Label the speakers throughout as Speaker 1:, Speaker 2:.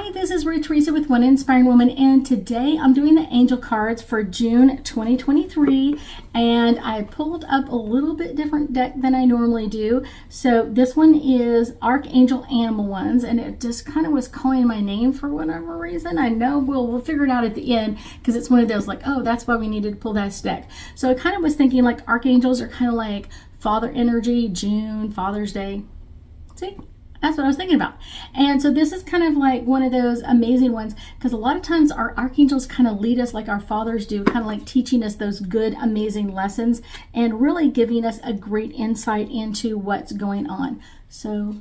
Speaker 1: Hi, this is Ruth Theresa with One Inspiring Woman, and today I'm doing the angel cards for June 2023, and I pulled up a little bit different deck than I normally do. So this one is Archangel Animal ones, and it just kind of was calling my name for whatever reason. I know we'll figure it out at the end, because it's one of those like, oh, that's why we needed to pull that deck. So I kind of was thinking like archangels are kind of like father energy, June, Father's Day. See? That's what I was thinking about. And so this is kind of like one of those amazing ones, because a lot of times our archangels kind of lead us like our fathers do, kind of like teaching us those good, amazing lessons and really giving us a great insight into what's going on. So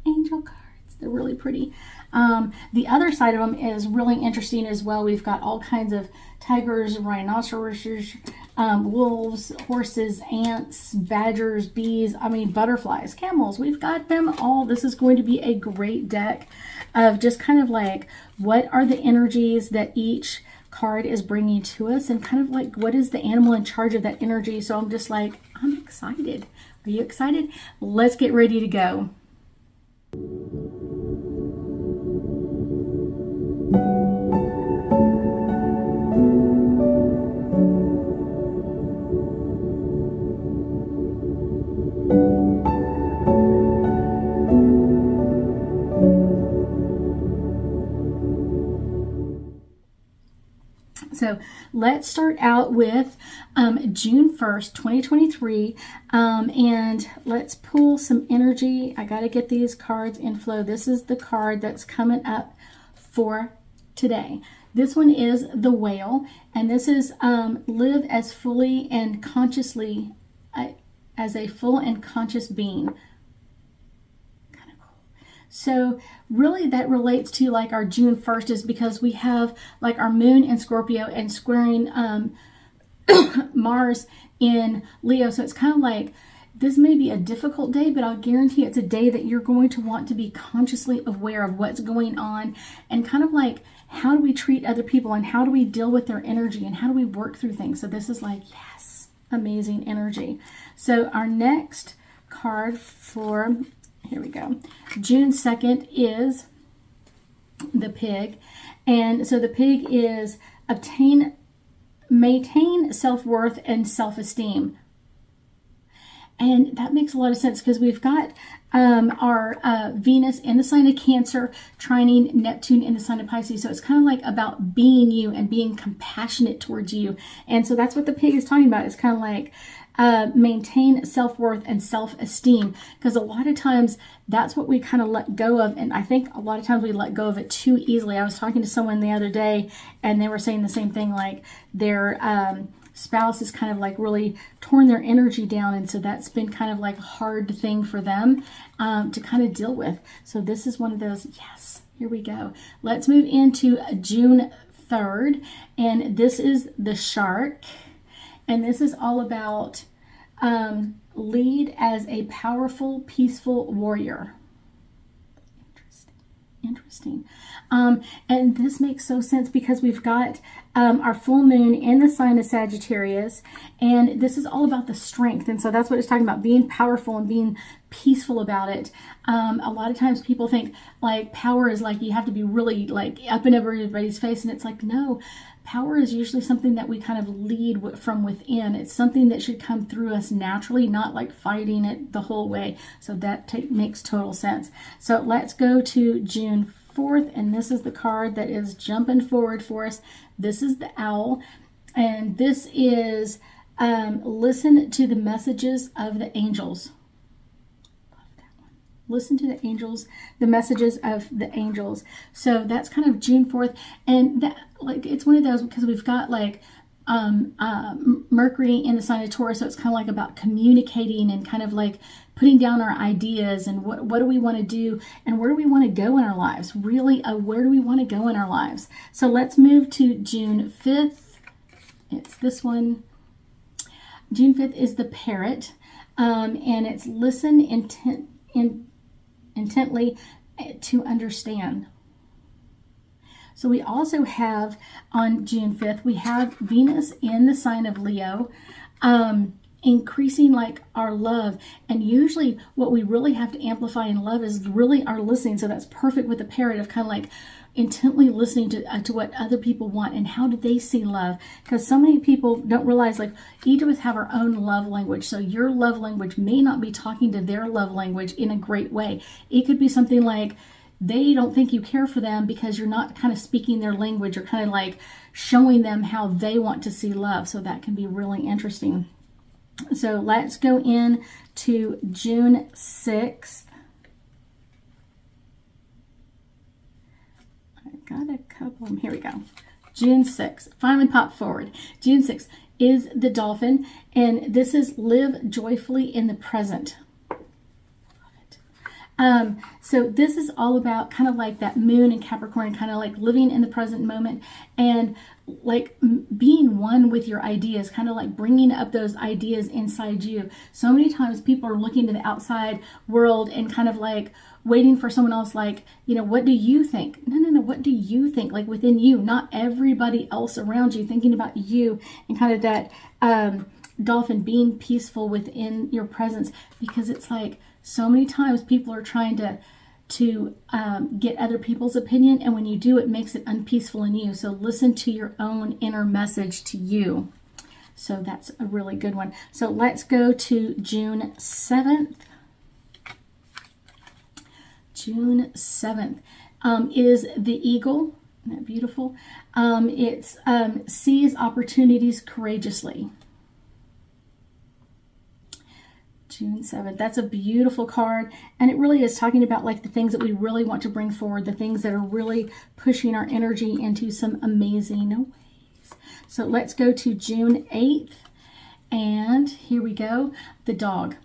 Speaker 1: angel cards, they're really pretty. The other side of them is really interesting as well. We've got all kinds of tigers, rhinoceroses, wolves, horses, ants, badgers, bees, butterflies, camels. We've got them all. This is going to be a great deck of just kind of like what are the energies that each card is bringing to us, and kind of like what is the animal in charge of that energy. So I'm just like, I'm excited. Are you excited? Let's get ready to go. So let's start out with June 1st, 2023, and let's pull some energy. I got to get these cards in flow. This is the card that's coming up for today. This one is the Whale, and this is live as fully and consciously as a full and conscious being. So really that relates to like our June 1st, is because we have like our moon in Scorpio and squaring Mars in Leo. So it's kind of like this may be a difficult day, but I'll guarantee it's a day that you're going to want to be consciously aware of what's going on, and kind of like how do we treat other people, and how do we deal with their energy, and how do we work through things. So this is like, yes, amazing energy. So our next card for, here we go, June 2nd is the Pig. And so the Pig is maintain self-worth and self-esteem. And that makes a lot of sense, because we've got our Venus in the sign of Cancer, trining Neptune in the sign of Pisces. So it's kind of like about being you and being compassionate towards you. And so that's what the Pig is talking about. It's kind of like maintain self-worth and self-esteem, because a lot of times that's what we kind of let go of, and I think a lot of times we let go of it too easily. I was talking to someone the other day, and they were saying the same thing, like their spouse has kind of like really torn their energy down, and so that's been kind of like a hard thing for them to kind of deal with. So this is one of those. Yes, here we go. Let's move into June 3rd, and this is the Shark. And this is all about lead as a powerful, peaceful warrior. Interesting. And this makes so sense, because we've got our full moon in the sign of Sagittarius, and this is all about the strength. And so that's what it's talking about, being powerful and being peaceful about it. A lot of times people think like power is like you have to be really like up in everybody's face, and it's like, no. Power is usually something that we kind of lead from within. It's something that should come through us naturally, not like fighting it the whole way. So that makes total sense. So let's go to June 4th, and this is the card that is jumping forward for us. This is the Owl, and this is listen to the messages of the angels. Listen to the angels, the messages of the angels. So that's kind of June 4th. And that, like, it's one of those, because we've got like Mercury in the sign of Taurus. So it's kind of like about communicating and kind of like putting down our ideas, and what do we want to do, and where do we want to go in our lives? Really, where do we want to go in our lives? So let's move to June 5th. It's this one. June 5th is the Parrot. And it's listen intently to understand. So we also have on June 5th, we have Venus in the sign of Leo, increasing like our love. And usually what we really have to amplify in love is really our listening. So that's perfect with the parrot of kind of like intently listening to what other people want and how do they see love. Because so many people don't realize, like, each of us have our own love language. So your love language may not be talking to their love language in a great way. It could be something like they don't think you care for them because you're not kind of speaking their language or kind of like showing them how they want to see love. So that can be really interesting. So let's go in to June 6th. Got a couple of them. Here we go. June 6th. Finally popped forward. June 6th is the dolphin. And this is live joyfully in the present. So this is all about kind of like that moon in Capricorn, kind of like living in the present moment and like being one with your ideas, kind of like bringing up those ideas inside you. So many times people are looking to the outside world and kind of like waiting for someone else, like, you know, what do you think? No, what do you think? Like within you, not everybody else around you, thinking about you and kind of that dolphin being peaceful within your presence, because it's like so many times people are trying to get other people's opinion, and when you do, it makes it unpeaceful in you. So listen to your own inner message to you. So that's a really good one. So let's go to June 7th. June 7th is the eagle. Isn't that beautiful? It's sees opportunities courageously. June 7th. That's a beautiful card. And it really is talking about like the things that we really want to bring forward, the things that are really pushing our energy into some amazing ways. So let's go to June 8th. And here we go. The dog.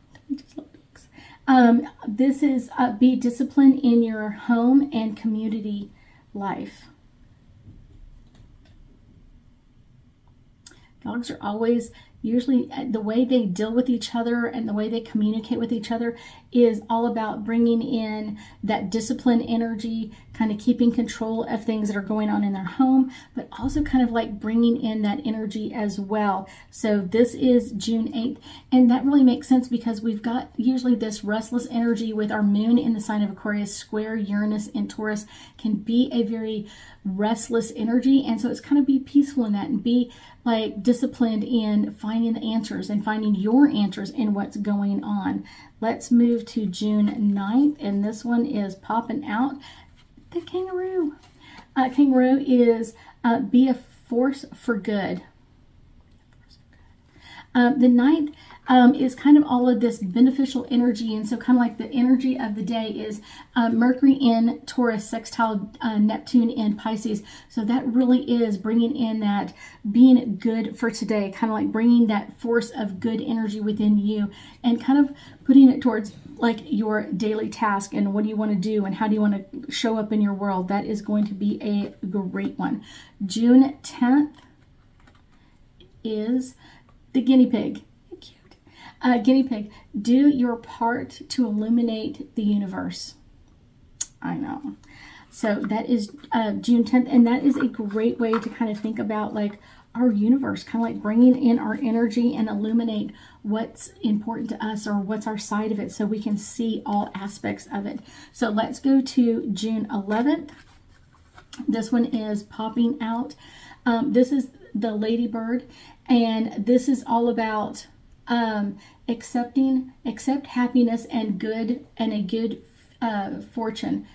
Speaker 1: This is be disciplined in your home and community life. Dogs are always, usually the way they deal with each other and the way they communicate with each other is all about bringing in that discipline energy, kind of keeping control of things that are going on in their home, but also kind of like bringing in that energy as well. So this is June 8th, and that really makes sense because we've got usually this restless energy with our moon in the sign of Aquarius, square Uranus and Taurus can be a very restless energy, and so it's kind of be peaceful in that and be like disciplined in finding the answers and finding your answers in what's going on. Let's move to June 9th, and this one is popping out. The kangaroo. Kangaroo is be a force for good. The 9th is kind of all of this beneficial energy, and so kind of like the energy of the day is Mercury in Taurus sextile Neptune in Pisces. So that really is bringing in that being good for today, kind of like bringing that force of good energy within you and kind of putting it towards like your daily task and what do you want to do and how do you want to show up in your world. That is going to be a great one. June 10th is the guinea pig. Guinea pig, do your part to illuminate the universe. I know. So that is June 10th, and that is a great way to kind of think about like our universe, kind of like bringing in our energy and illuminate what's important to us or what's our side of it so we can see all aspects of it. So let's go to June 11th. This one is popping out. This is the ladybird, and this is all about accept happiness and a good fortune.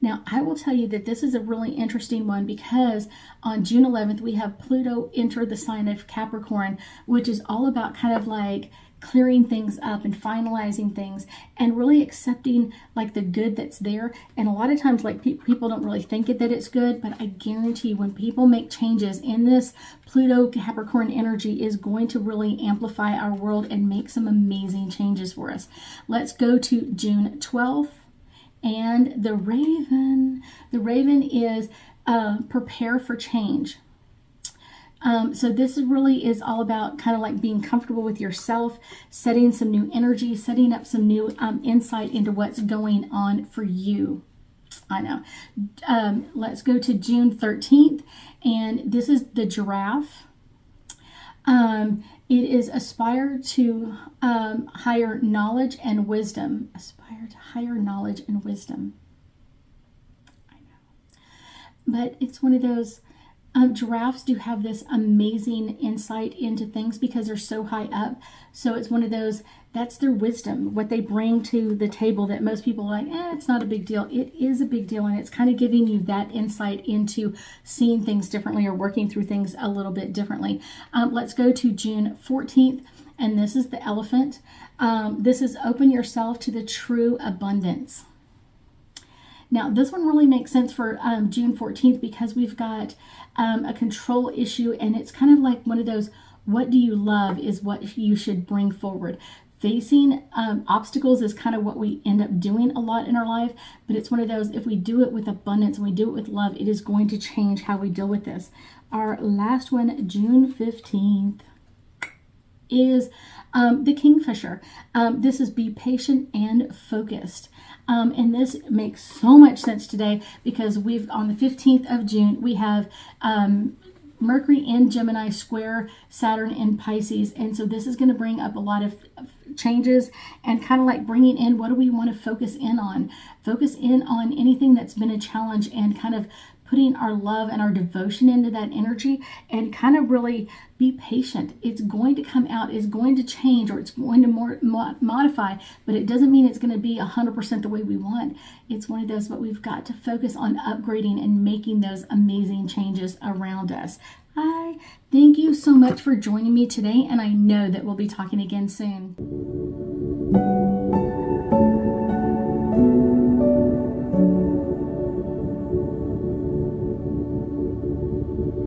Speaker 1: Now, I will tell you that this is a really interesting one because on June 11th, we have Pluto enter the sign of Capricorn, which is all about kind of like clearing things up and finalizing things and really accepting like the good that's there. And a lot of times like people don't really think that it's good, but I guarantee when people make changes in this, Pluto Capricorn energy is going to really amplify our world and make some amazing changes for us. Let's go to June 12th and the raven. The raven is prepare for change. So this really is all about kind of like being comfortable with yourself, setting some new energy, setting up some new insight into what's going on for you. I know. Let's go to June 13th, and this is the giraffe. It is aspire to higher knowledge and wisdom. Aspire to higher knowledge and wisdom. I know. But it's one of those, giraffes do have this amazing insight into things because they're so high up. So it's one of those, that's their wisdom, what they bring to the table that most people are like, it's not a big deal. It is a big deal, and it's kind of giving you that insight into seeing things differently or working through things a little bit differently. Let's go to June 14th, and this is the elephant. This is open yourself to the true abundance. Now, this one really makes sense for June 14th because we've got a control issue, and it's kind of like one of those, what do you love is what you should bring forward. Facing obstacles is kind of what we end up doing a lot in our life, but it's one of those, if we do it with abundance and we do it with love, it is going to change how we deal with this. Our last one, June 15th, is the Kingfisher. This is be patient and focused. And this makes so much sense today because on the 15th of June, we have Mercury in Gemini square Saturn in Pisces. And so this is going to bring up a lot of changes and kind of like bringing in, what do we want to focus in on? Focus in on anything that's been a challenge and kind of putting our love and our devotion into that energy and kind of really be patient. It's going to come out, it's going to change, or it's going to modify, but it doesn't mean it's going to be 100% the way we want. It's one of those, but we've got to focus on upgrading and making those amazing changes around us. I thank you so much for joining me today, and I know that we'll be talking again soon.